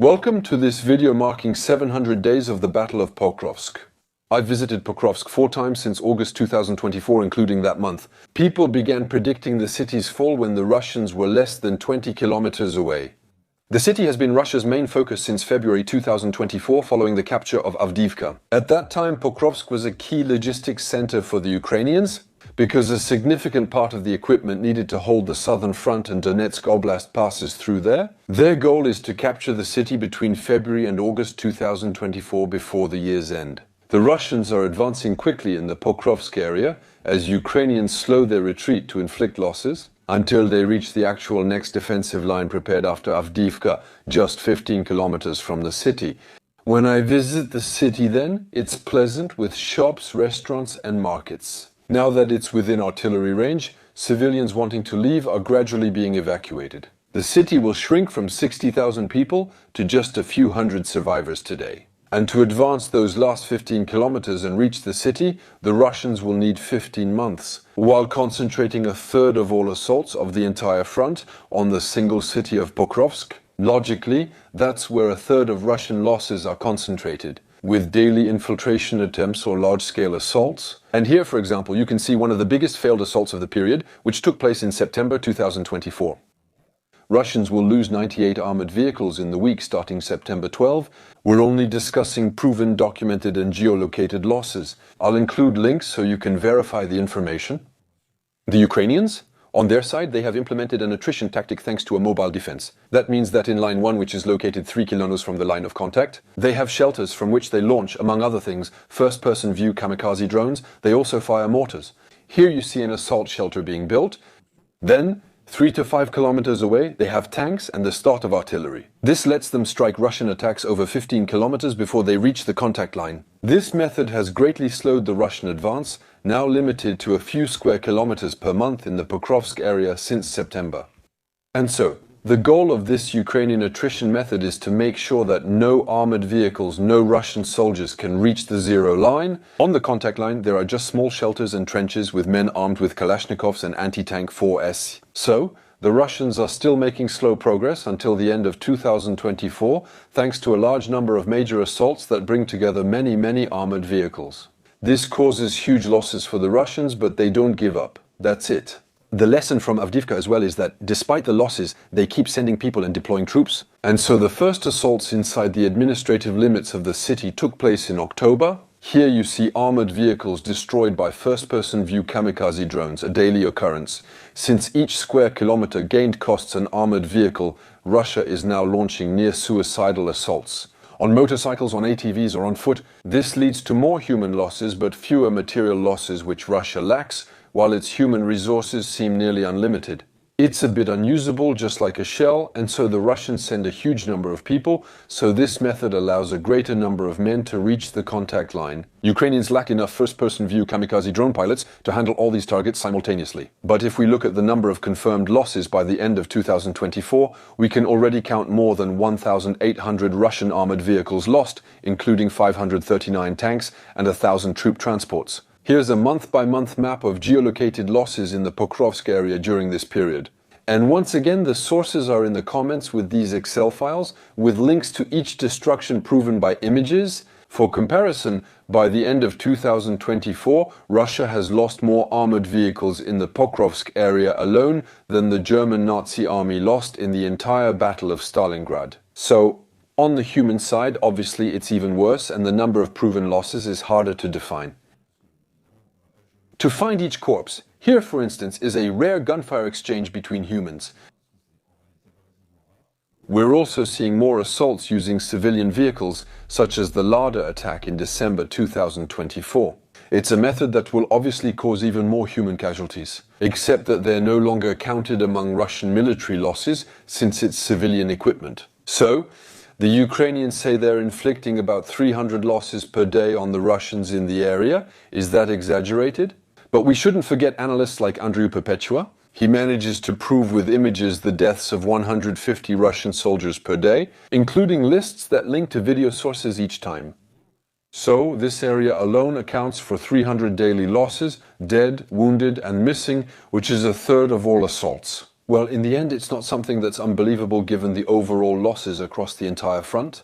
Welcome to this video marking 700 days of the Battle of Pokrovsk. I've visited Pokrovsk 4 times since August 2024, including that month. People began predicting the city's fall when the Russians were less than 20 kilometers away. The city has been Russia's main focus since February 2024 following the capture of Avdiivka. At that time, Pokrovsk was a key logistics center for the Ukrainians, because a significant part of the equipment needed to hold the southern front and Donetsk Oblast passes through there. Their goal is to capture the city between February and August 2024 before the year's end. The Russians are advancing quickly in the Pokrovsk area as Ukrainians slow their retreat to inflict losses until they reach the actual next defensive line prepared after Avdiivka, just 15 kilometers from the city. When I visit the city then, it's pleasant with shops, restaurants and markets. Now that it's within artillery range, civilians wanting to leave are gradually being evacuated. The city will shrink from 60,000 people to just a few hundred survivors today. And to advance those last 15 kilometers and reach the city, the Russians will need 15 months, while concentrating a third of all assaults of the entire front on the single city of Pokrovsk. Logically, that's where a third of Russian losses are concentrated, with daily infiltration attempts or large-scale assaults. And here, for example, you can see one of the biggest failed assaults of the period, which took place in September 2024. Russians will lose 98 armored vehicles in the week starting September 12. We're only discussing proven, documented and geolocated losses. I'll include links so you can verify the information. The Ukrainians? On their side, they have implemented an attrition tactic thanks to a mobile defense. That means that in line 1, which is located 3 kilometers from the line of contact, they have shelters from which they launch, among other things, first-person view kamikaze drones. They also fire mortars. Here you see an assault shelter being built. Then, 3 to 5 kilometers away, they have tanks and the start of artillery. This lets them strike Russian attacks over 15 kilometers before they reach the contact line. This method has greatly slowed the Russian advance, now limited to a few square kilometers per month in the Pokrovsk area since September. And so, the goal of this Ukrainian attrition method is to make sure that no armored vehicles, no Russian soldiers can reach the zero line. On the contact line, there are just small shelters and trenches with men armed with Kalashnikovs and anti-tank 4S. So, the Russians are still making slow progress until the end of 2024, thanks to a large number of major assaults that bring together many armored vehicles. This causes huge losses for the Russians, but they don't give up. That's it. The lesson from Avdiivka as well is that despite the losses, they keep sending people and deploying troops. And so the first assaults inside the administrative limits of the city took place in October. Here you see armored vehicles destroyed by first-person view kamikaze drones, a daily occurrence. Since each square kilometer gained costs an armored vehicle, Russia is now launching near-suicidal assaults. On motorcycles, on ATVs or on foot, this leads to more human losses but fewer material losses which Russia lacks, while its human resources seem nearly unlimited. It's a bit unusable, just like a shell, and so the Russians send a huge number of people, so this method allows a greater number of men to reach the contact line. Ukrainians lack enough first-person view kamikaze drone pilots to handle all these targets simultaneously. But if we look at the number of confirmed losses by the end of 2024, we can already count more than 1,800 Russian armored vehicles lost, including 539 tanks and 1,000 troop transports. Here's a month-by-month map of geolocated losses in the Pokrovsk area during this period. And once again, the sources are in the comments with these Excel files, with links to each destruction proven by images. For comparison, by the end of 2024, Russia has lost more armored vehicles in the Pokrovsk area alone than the German Nazi army lost in the entire Battle of Stalingrad. So, on the human side, obviously it's even worse, and the number of proven losses is harder to define. To find each corpse, here for instance is a rare gunfire exchange between humans. We're also seeing more assaults using civilian vehicles, such as the Lada attack in December 2024. It's a method that will obviously cause even more human casualties, except that they're no longer counted among Russian military losses since it's civilian equipment. So, the Ukrainians say they're inflicting about 300 losses per day on the Russians in the area. Is that exaggerated? But we shouldn't forget analysts like Andriy Perpetua. He manages to prove with images the deaths of 150 Russian soldiers per day, including lists that link to video sources each time. So, this area alone accounts for 300 daily losses, dead, wounded and missing, which is a third of all assaults. Well, in the end, it's not something that's unbelievable given the overall losses across the entire front.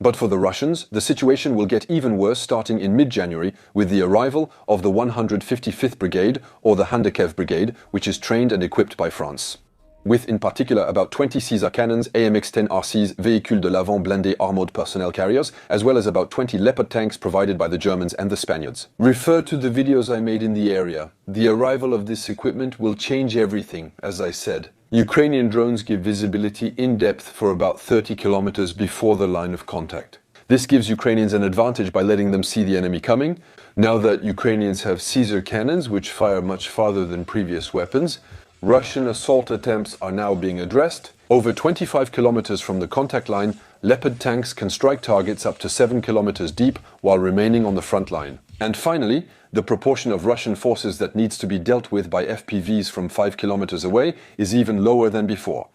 But for the Russians, the situation will get even worse starting in mid-January with the arrival of the 155th Brigade, or the Handekev Brigade, which is trained and equipped by France. With in particular about 20 Caesar cannons, AMX-10 RCs, Véhicules de l'Avant blindés armored personnel carriers, as well as about 20 Leopard tanks provided by the Germans and the Spaniards. Refer to the videos I made in the area. The arrival of this equipment will change everything, as I said. Ukrainian drones give visibility in depth for about 30 kilometers before the line of contact. This gives Ukrainians an advantage by letting them see the enemy coming. Now that Ukrainians have Caesar cannons, which fire much farther than previous weapons, Russian assault attempts are now being addressed. Over 25 kilometers from the contact line, Leopard tanks can strike targets up to 7 kilometers deep while remaining on the front line. And finally, the proportion of Russian forces that needs to be dealt with by FPVs from 5 kilometers away is even lower than before.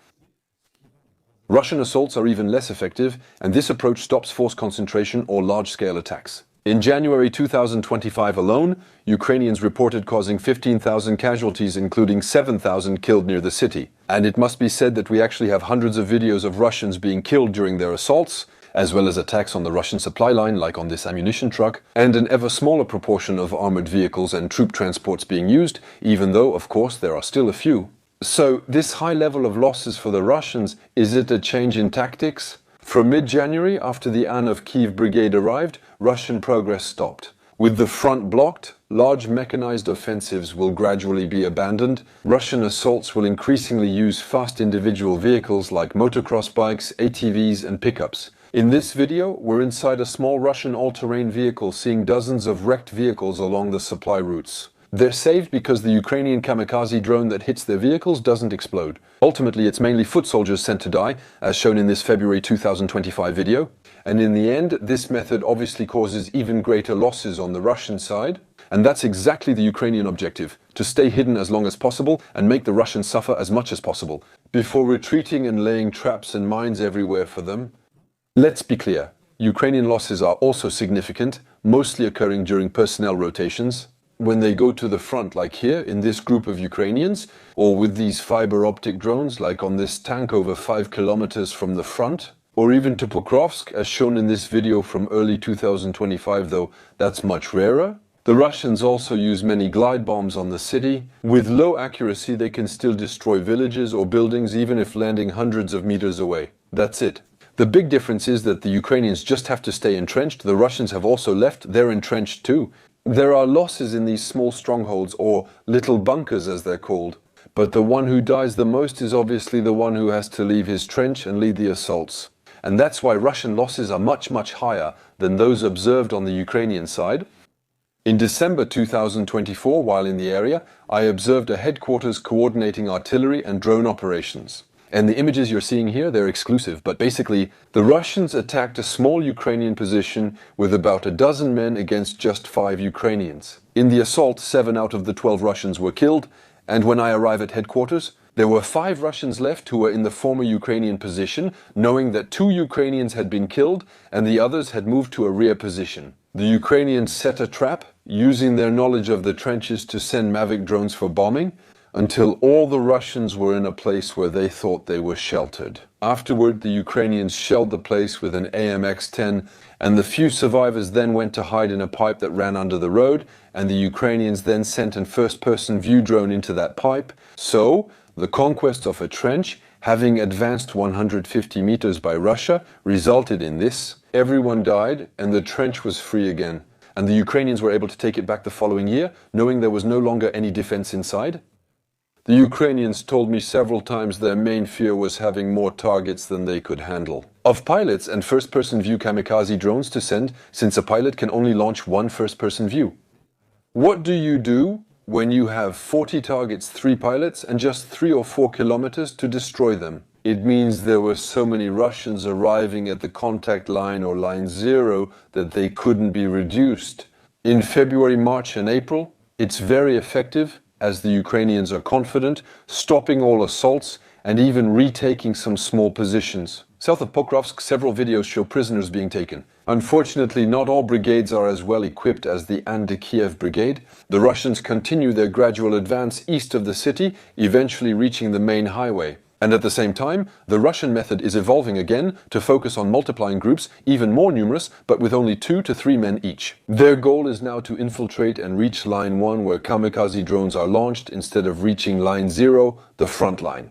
Russian assaults are even less effective, and this approach stops force concentration or large-scale attacks. In January 2025 alone, Ukrainians reported causing 15,000 casualties, including 7,000 killed near the city. And it must be said that we actually have hundreds of videos of Russians being killed during their assaults, as well as attacks on the Russian supply line, like on this ammunition truck, and an ever smaller proportion of armored vehicles and troop transports being used, even though, of course, there are still a few. So, this high level of losses for the Russians, is it a change in tactics? From mid-January, after the Anne of Kiev Brigade arrived, Russian progress stopped. With the front blocked, large mechanized offensives will gradually be abandoned. Russian assaults will increasingly use fast individual vehicles like motocross bikes, ATVs and pickups. In this video, we're inside a small Russian all-terrain vehicle seeing dozens of wrecked vehicles along the supply routes. They're saved because the Ukrainian kamikaze drone that hits their vehicles doesn't explode. Ultimately, it's mainly foot soldiers sent to die, as shown in this February 2025 video. And in the end, this method obviously causes even greater losses on the Russian side. And that's exactly the Ukrainian objective, to stay hidden as long as possible and make the Russians suffer as much as possible, before retreating and laying traps and mines everywhere for them. Let's be clear, Ukrainian losses are also significant, mostly occurring during personnel rotations. When they go to the front, like here, in this group of Ukrainians, or with these fiber optic drones, like on this tank over 5 kilometers from the front, or even to Pokrovsk, as shown in this video from early 2025, though that's much rarer. The Russians also use many glide bombs on the city. With low accuracy, they can still destroy villages or buildings, even if landing hundreds of meters away. That's it. The big difference is that the Ukrainians just have to stay entrenched. The Russians have also left. They're entrenched too. There are losses in these small strongholds, or little bunkers as they're called. But the one who dies the most is obviously the one who has to leave his trench and lead the assaults. And that's why Russian losses are much, much higher than those observed on the Ukrainian side. In December 2024, while in the area, I observed a headquarters coordinating artillery and drone operations. And the images you're seeing here, they're exclusive, but basically, the Russians attacked a small Ukrainian position with about a dozen men against just 5 Ukrainians. In the assault, 7 out of the 12 Russians were killed, and when I arrived at headquarters, there were 5 Russians left who were in the former Ukrainian position, knowing that 2 Ukrainians had been killed and the others had moved to a rear position. The Ukrainians set a trap, using their knowledge of the trenches to send Mavic drones for bombing, until all the Russians were in a place where they thought they were sheltered. Afterward, the Ukrainians shelled the place with an AMX-10, and the few survivors then went to hide in a pipe that ran under the road, and the Ukrainians then sent a first-person view drone into that pipe. So, the conquest of a trench, having advanced 150 meters by Russia, resulted in this. Everyone died, and the trench was free again. And the Ukrainians were able to take it back the following year, knowing there was no longer any defense inside. The Ukrainians told me several times their main fear was having more targets than they could handle. Of pilots and first-person view kamikaze drones to send, since a pilot can only launch one first-person view. What do you do when you have 40 targets, 3 pilots, and just 3 or 4 kilometers to destroy them? It means there were so many Russians arriving at the contact line or line 0 that they couldn't be reduced. In February, March and April, it's very effective, as the Ukrainians are confident, stopping all assaults and even retaking some small positions. South of Pokrovsk, several videos show prisoners being taken. Unfortunately, not all brigades are as well equipped as the Kiev brigade. The Russians continue their gradual advance east of the city, eventually reaching the main highway. And at the same time, the Russian method is evolving again to focus on multiplying groups, even more numerous, but with only 2 to 3 men each. Their goal is now to infiltrate and reach Line 1, where kamikaze drones are launched, instead of reaching Line 0, the front line.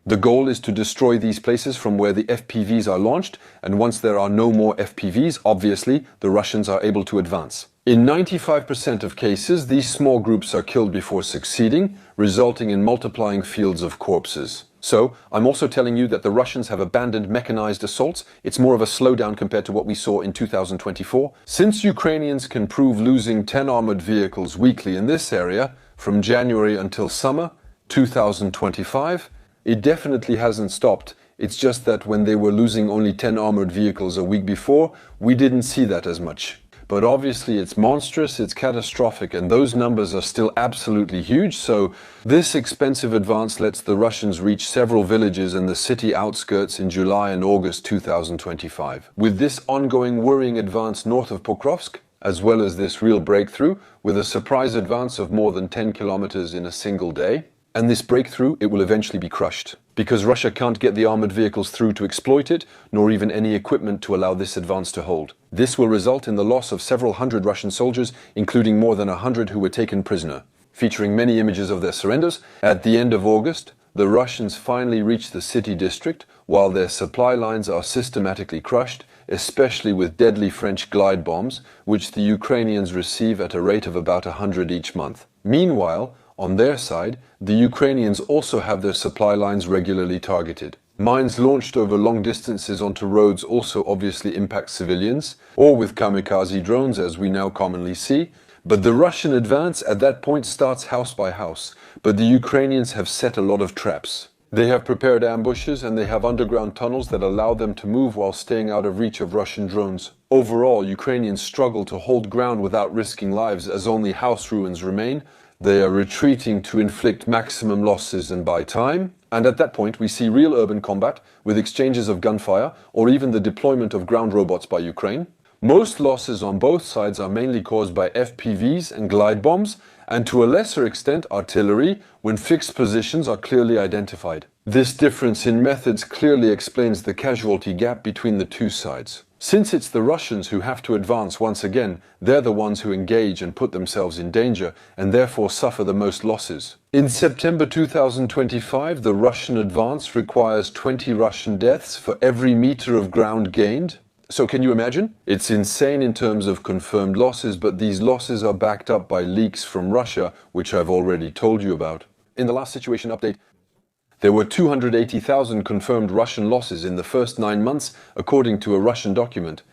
The goal is to destroy these places from where the FPVs are launched, and once there are no more FPVs, obviously, the Russians are able to advance. In 95% of cases, these small groups are killed before succeeding, resulting in multiplying fields of corpses. So, I'm also telling you that the Russians have abandoned mechanized assaults. It's more of a slowdown compared to what we saw in 2024. Since Ukrainians can prove losing 10 armored vehicles weekly in this area, from January until summer 2025, it definitely hasn't stopped. It's just that when they were losing only 10 armored vehicles a week before, we didn't see that as much. But obviously it's monstrous, it's catastrophic, and those numbers are still absolutely huge, so this expensive advance lets the Russians reach several villages and the city outskirts in July and August 2025. With this ongoing worrying advance north of Pokrovsk, as well as this real breakthrough, with a surprise advance of more than 10 kilometers in a single day, and this breakthrough, it will eventually be crushed. Because Russia can't get the armored vehicles through to exploit it, nor even any equipment to allow this advance to hold. This will result in the loss of several hundred Russian soldiers, including more than 100 who were taken prisoner. Featuring many images of their surrenders, at the end of August, the Russians finally reach the city district, while their supply lines are systematically crushed, especially with deadly French glide bombs, which the Ukrainians receive at a rate of about 100 each month. Meanwhile, on their side, the Ukrainians also have their supply lines regularly targeted. Mines launched over long distances onto roads also obviously impact civilians, or with kamikaze drones as we now commonly see. But the Russian advance at that point starts house by house, but the Ukrainians have set a lot of traps. They have prepared ambushes and they have underground tunnels that allow them to move while staying out of reach of Russian drones. Overall, Ukrainians struggle to hold ground without risking lives as only house ruins remain. They are retreating to inflict maximum losses and buy time, and at that point we see real urban combat with exchanges of gunfire or even the deployment of ground robots by Ukraine. Most losses on both sides are mainly caused by FPVs and glide bombs, and to a lesser extent artillery when fixed positions are clearly identified. This difference in methods clearly explains the casualty gap between the two sides. Since it's the Russians who have to advance once again, they're the ones who engage and put themselves in danger and therefore suffer the most losses. In September 2025, the Russian advance requires 20 Russian deaths for every meter of ground gained. So can you imagine? It's insane in terms of confirmed losses, but these losses are backed up by leaks from Russia, which I've already told you about. In the last situation update, there were 280,000 confirmed Russian losses in the first 9 months, according to a Russian document.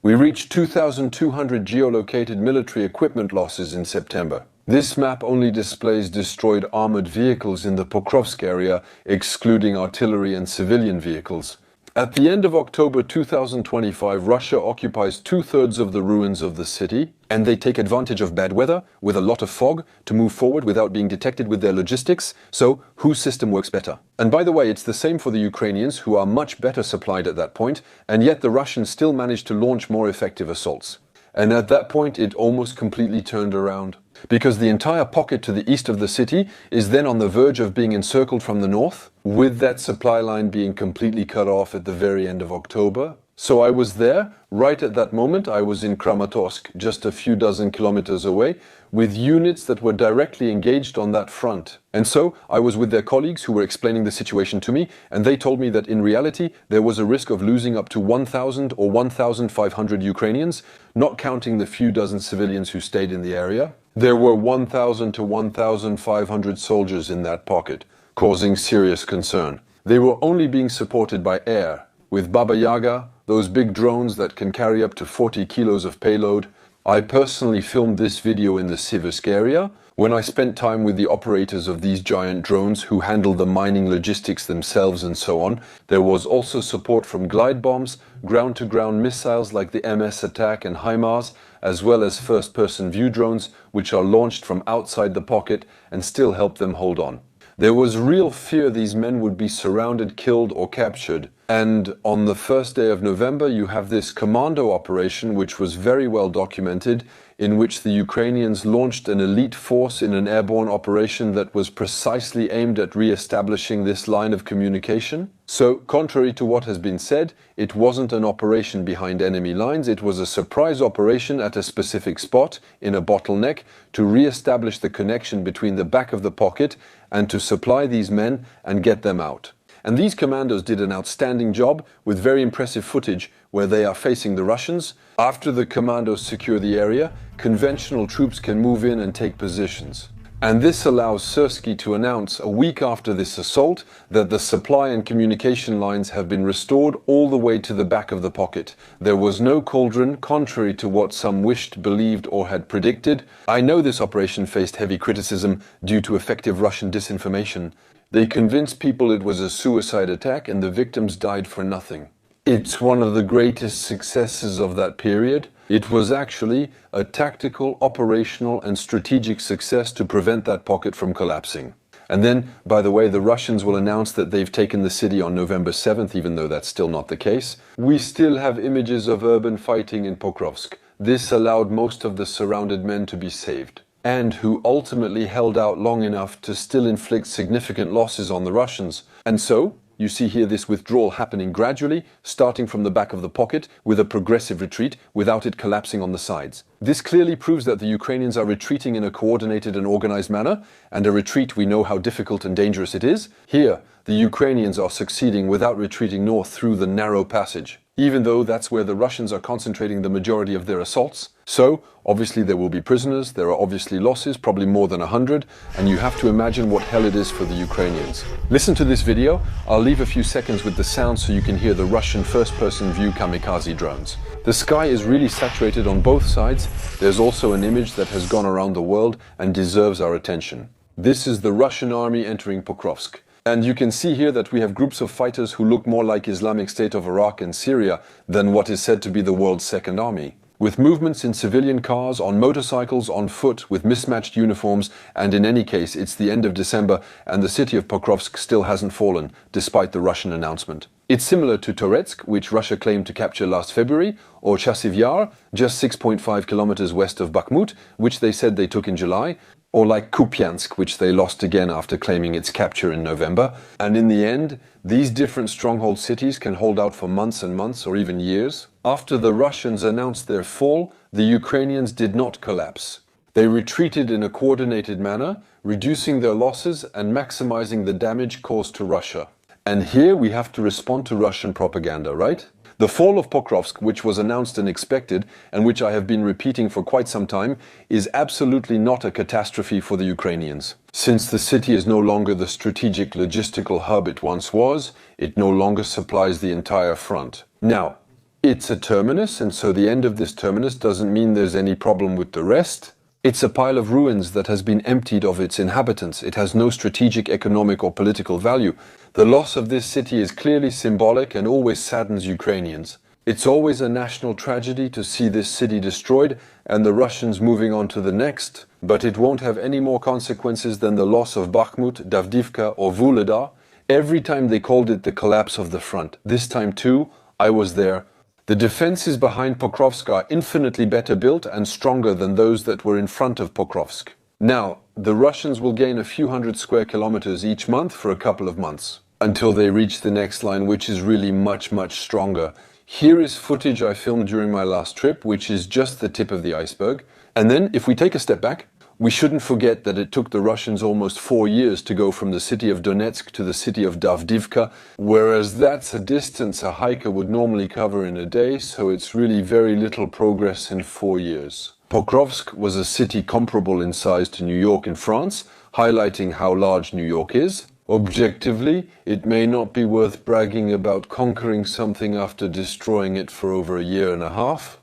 We reached 2,200 geolocated military equipment losses in September. This map only displays destroyed armored vehicles in the Pokrovsk area, excluding artillery and civilian vehicles. At the end of October 2025, Russia occupies 2/3 of the ruins of the city, and they take advantage of bad weather, with a lot of fog, to move forward without being detected with their logistics. So, whose system works better? And by the way, it's the same for the Ukrainians, who are much better supplied at that point, and yet the Russians still managed to launch more effective assaults. And at that point, it almost completely turned around. Because the entire pocket to the east of the city is then on the verge of being encircled from the north, with that supply line being completely cut off at the very end of October. So I was there, right at that moment. I was in Kramatorsk, just a few dozen kilometers away, with units that were directly engaged on that front. And so I was with their colleagues who were explaining the situation to me, and they told me that in reality there was a risk of losing up to 1,000 or 1,500 Ukrainians, not counting the few dozen civilians who stayed in the area. There were 1,000 to 1,500 soldiers in that pocket, causing serious concern. They were only being supported by air, with Baba Yaga, those big drones that can carry up to 40 kilos of payload. I personally filmed this video in the Siversk area, when I spent time with the operators of these giant drones who handle the mining logistics themselves and so on. There was also support from glide bombs, ground-to-ground missiles like the MS Attack and HIMARS, as well as first-person view drones, which are launched from outside the pocket and still help them hold on. There was real fear these men would be surrounded, killed, or captured. And on the first day of November, you have this commando operation, which was very well documented, in which the Ukrainians launched an elite force in an airborne operation that was precisely aimed at re-establishing this line of communication. So, contrary to what has been said, it wasn't an operation behind enemy lines, it was a surprise operation at a specific spot, in a bottleneck, to re-establish the connection between the back of the pocket and to supply these men and get them out. And these commandos did an outstanding job with very impressive footage where they are facing the Russians. After the commandos secure the area, conventional troops can move in and take positions. And this allows Syrskyi to announce a week after this assault that the supply and communication lines have been restored all the way to the back of the pocket. There was no cauldron, contrary to what some wished, believed, or had predicted. I know this operation faced heavy criticism due to effective Russian disinformation. They convinced people it was a suicide attack and the victims died for nothing. It's one of the greatest successes of that period. It was actually a tactical, operational, and strategic success to prevent that pocket from collapsing. And then, by the way, the Russians will announce that they've taken the city on November 7th, even though that's still not the case. We still have images of urban fighting in Pokrovsk. This allowed most of the surrounded men to be saved, and who ultimately held out long enough to still inflict significant losses on the Russians. And so, you see here this withdrawal happening gradually, starting from the back of the pocket with a progressive retreat without it collapsing on the sides. This clearly proves that the Ukrainians are retreating in a coordinated and organized manner, and a retreat we know how difficult and dangerous it is. Here, the Ukrainians are succeeding without retreating north through the narrow passage, even though that's where the Russians are concentrating the majority of their assaults. So, obviously there will be prisoners, there are obviously losses, probably more than 100, and you have to imagine what hell it is for the Ukrainians. Listen to this video. I'll leave a few seconds with the sound so you can hear the Russian first-person view kamikaze drones. The sky is really saturated on both sides. There's also an image that has gone around the world and deserves our attention. This is the Russian army entering Pokrovsk. And you can see here that we have groups of fighters who look more like Islamic State of Iraq and Syria than what is said to be the world's second army. With movements in civilian cars, on motorcycles, on foot, with mismatched uniforms, and in any case, it's the end of December and the city of Pokrovsk still hasn't fallen, despite the Russian announcement. It's similar to Toretsk, which Russia claimed to capture last February, or Chasiv Yar, just 6.5 kilometers west of Bakhmut, which they said they took in July, or like Kupiansk, which they lost again after claiming its capture in November. And in the end, these different stronghold cities can hold out for months and months, or even years. After the Russians announced their fall, the Ukrainians did not collapse. They retreated in a coordinated manner, reducing their losses and maximizing the damage caused to Russia. And here we have to respond to Russian propaganda, right? The fall of Pokrovsk, which was announced and expected, and which I have been repeating for quite some time, is absolutely not a catastrophe for the Ukrainians. Since the city is no longer the strategic logistical hub it once was, it no longer supplies the entire front. Now, it's a terminus, and so the end of this terminus doesn't mean there's any problem with the rest. It's a pile of ruins that has been emptied of its inhabitants. It has no strategic, economic, or political value. The loss of this city is clearly symbolic and always saddens Ukrainians. It's always a national tragedy to see this city destroyed and the Russians moving on to the next, but it won't have any more consequences than the loss of Bakhmut, Davdivka, or Vuhledar. Every time they called it the collapse of the front. This time too, I was there. The defenses behind Pokrovsk are infinitely better built and stronger than those that were in front of Pokrovsk. Now, the Russians will gain a few hundred square kilometers each month for a couple of months, until they reach the next line, which is really much, much stronger. Here is footage I filmed during my last trip, which is just the tip of the iceberg. And then, if we take a step back, we shouldn't forget that it took the Russians almost 4 years to go from the city of Donetsk to the city of Davdivka, whereas that's a distance a hiker would normally cover in a day, so it's really very little progress in 4 years. Pokrovsk was a city comparable in size to New York in France, highlighting how large New York is. Objectively, it may not be worth bragging about conquering something after destroying it for over a year and a half.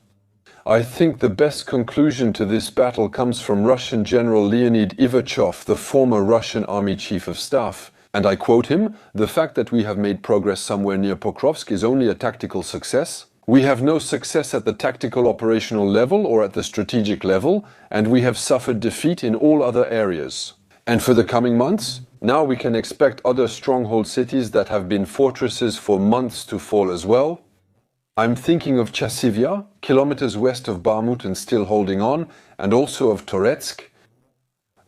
I think the best conclusion to this battle comes from Russian General Leonid Ivachov, the former Russian Army Chief of Staff. And I quote him, "The fact that we have made progress somewhere near Pokrovsk is only a tactical success. We have no success at the tactical operational level or at the strategic level, and we have suffered defeat in all other areas. And for the coming months, Now we can expect other stronghold cities that have been fortresses for months to fall as well. I'm thinking of Chasivya, kilometers west of Bakhmut and still holding on, and also of Toretsk.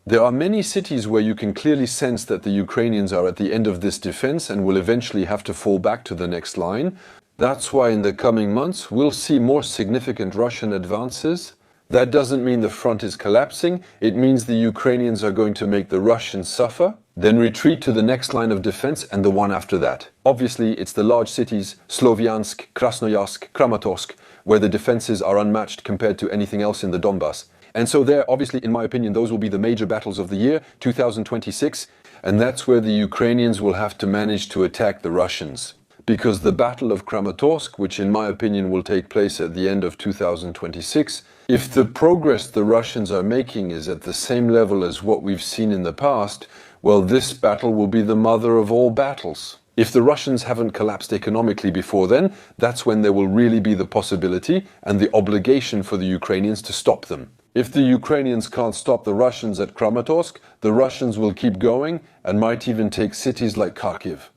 There are many cities where you can clearly sense that the Ukrainians are at the end of this defense and will eventually have to fall back to the next line. That's why in the coming months we'll see more significant Russian advances. That doesn't mean the front is collapsing, it means the Ukrainians are going to make the Russians suffer, then retreat to the next line of defense and the one after that. Obviously, it's the large cities, Slovyansk, Krasnoyarsk, Kramatorsk, where the defenses are unmatched compared to anything else in the Donbass. And so there, obviously, in my opinion, those will be the major battles of the year, 2026, and that's where the Ukrainians will have to manage to attack the Russians. Because the Battle of Kramatorsk, which in my opinion will take place at the end of 2026, if the progress the Russians are making is at the same level as what we've seen in the past, well, this battle will be the mother of all battles. If the Russians haven't collapsed economically before then, that's when there will really be the possibility and the obligation for the Ukrainians to stop them. If the Ukrainians can't stop the Russians at Kramatorsk, the Russians will keep going and might even take cities like Kharkiv.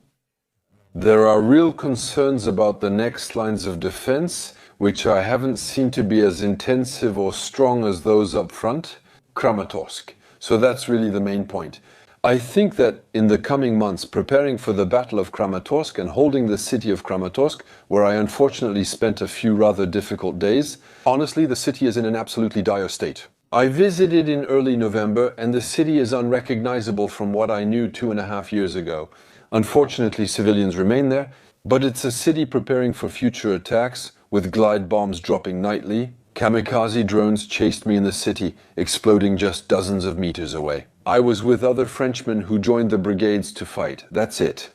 There are real concerns about the next lines of defense, which I haven't seen to be as intensive or strong as those up front, Kramatorsk. So that's really the main point. I think that in the coming months, preparing for the Battle of Kramatorsk and holding the city of Kramatorsk, where I unfortunately spent a few rather difficult days, honestly, the city is in an absolutely dire state. I visited in early November, and the city is unrecognizable from what I knew 2.5 years ago. Unfortunately, civilians remain there, but it's a city preparing for future attacks, with glide bombs dropping nightly. Kamikaze drones chased me in the city, exploding just dozens of meters away. I was with other Frenchmen who joined the brigades to fight. That's it.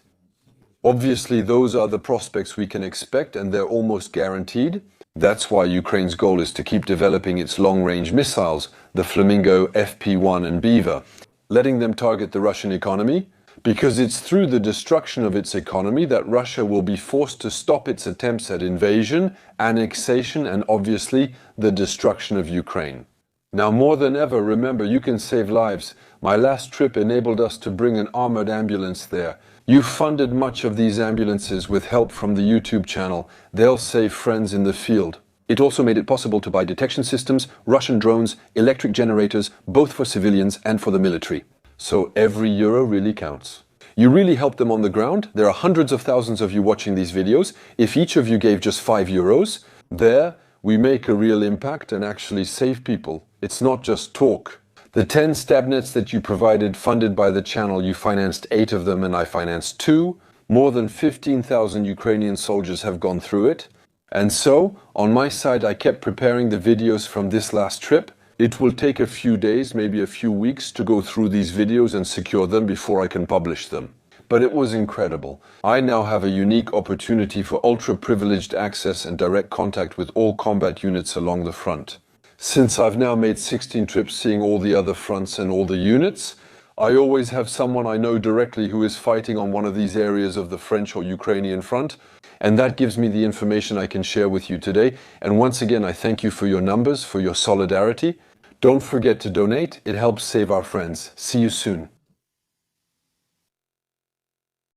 Obviously, those are the prospects we can expect, and they're almost guaranteed. That's why Ukraine's goal is to keep developing its long-range missiles, the Flamingo, FP1 and Beaver, letting them target the Russian economy, because it's through the destruction of its economy that Russia will be forced to stop its attempts at invasion, annexation, and obviously the destruction of Ukraine. Now more than ever, remember, you can save lives. My last trip enabled us to bring an armored ambulance there. You funded much of these ambulances with help from the YouTube channel. They'll save friends in the field. It also made it possible to buy detection systems, Russian drones, electric generators, both for civilians and for the military. So every euro really counts. You really helped them on the ground. There are hundreds of thousands of you watching these videos. If each of you gave just 5 euros, there we make a real impact and actually save people. It's not just talk. The 10 stab nets that you provided, funded by the channel, you financed 8 of them and I financed 2. More than 15,000 Ukrainian soldiers have gone through it. And so, on my side, I kept preparing the videos from this last trip. It will take a few days, maybe a few weeks, to go through these videos and secure them before I can publish them. But it was incredible. I now have a unique opportunity for ultra-privileged access and direct contact with all combat units along the front. Since I've now made 16 trips seeing all the other fronts and all the units, I always have someone I know directly who is fighting on one of these areas of the French or Ukrainian front, and that gives me the information I can share with you today. And once again, I thank you for your numbers, for your solidarity. Don't forget to donate. It helps save our friends. See you soon.